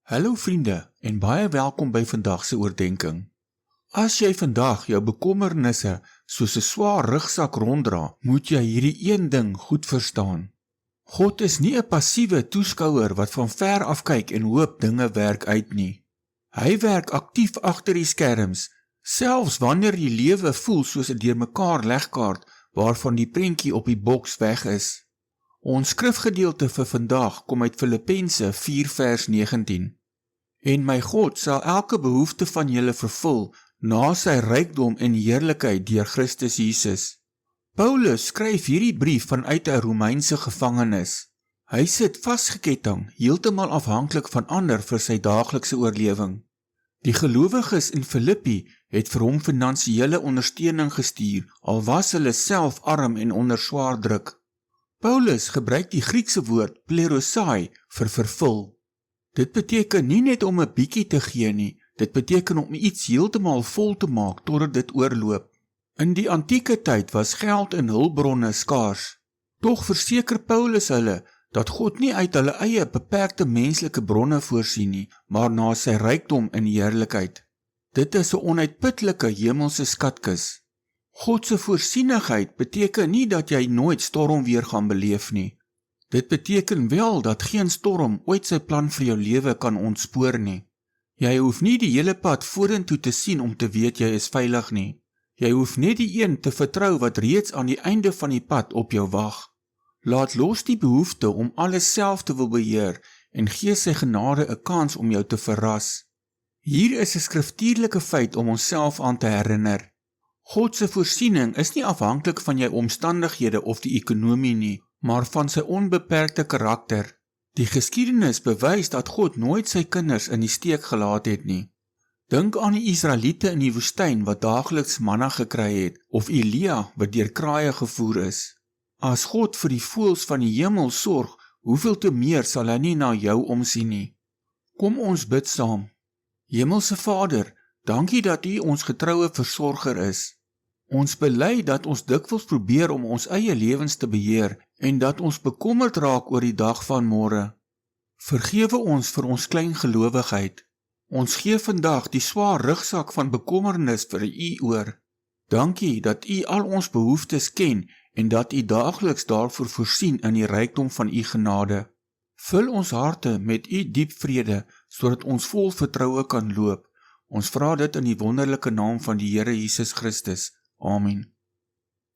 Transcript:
Hallo vriende en baie welkom by vandag se oordeenking. As jy vandag jou bekommernisse soos 'n swaar rugsak ronddra, moet jy hierdie een ding goed verstaan. God is nie 'n passiewe toeskouer wat van ver af kyk en hoop dinge werk uit nie. Hy werk aktief agter die skerms, selfs wanneer die lewe voel soos 'n deurmekaar legkaart waarvan die prentjie op die boks weg is. Ons skrifgedeelte vir vandag kom uit Filippense 4 vers 19. En my God sal elke behoefte van julle vervul na sy rykdom en heerlikheid deur Christus Jesus. Paulus skryf hierdie brief vanuit 'n Romeinse gevangenis. Hy sit vasgeketting, heeltemal afhanklik van ander vir sy daaglikse oorlewing. Die gelowiges in Filippi het vir hom finansiële ondersteuning gestuur, al was hulle self arm en onder swaar druk. Paulus gebruik die Griekse woord plerosai vir vervul. Dit beteken nie net om 'n bietjie te gee nie, dit beteken om iets heeltemal vol te maak totdat dit oorloop. In die antieke tyd was geld en hulpbronne skaars. Tog verseker Paulus hulle dat God nie uit hulle eie beperkte menslike bronne voorsien nie, maar na sy rykdom en heerlikheid. Dit is 'n onuitputlike hemelse skatkis. God se voorsienigheid beteken nie dat jy nooit stormweer gaan beleef nie. Dit beteken wel dat geen storm ooit sy plan vir jou lewe kan ontspoor nie. Jy hoef nie die hele pad vorentoe te sien om te weet jy is veilig nie. Jy hoef net die een te vertrou wat reeds aan die einde van die pad op jou wag. Laat los die behoefte om alles self te wil beheer en gee sy genade 'n kans om jou te verras. Hier is 'n skriftuurlike feit om onsself aan te herinner. God se voorsiening is nie afhanklik van jou omstandighede of die ekonomie nie, maar van sy onbeperkte karakter. Die geskiedenis bewys dat God nooit sy kinders in die steek gelaat het nie. Dink aan die Israeliete in die woestyn wat daagliks manna gekry het, of Elia wat deur kraaie gevoer is. As God vir die voëls van die hemel sorg, hoeveel te meer sal hy nie na jou omsien nie. Kom ons bid saam. Hemelse Vader, dankie dat U ons getroue versorger is. Ons bely dat ons dikwels probeer om ons eie lewens te beheer en dat ons bekommerd raak oor die dag van môre. Vergewe ons vir ons klein gelowigheid. Ons gee vandag die swaar rugsak van bekommernis vir U oor. Dankie dat U al ons behoeftes ken en dat U daagliks daarvoor voorsien in die rykdom van U genade. Vul ons harte met U diep vrede, sodat ons vol vertroue kan loop. Ons vra dit in die wonderlike naam van die Here Jesus Christus. Amen.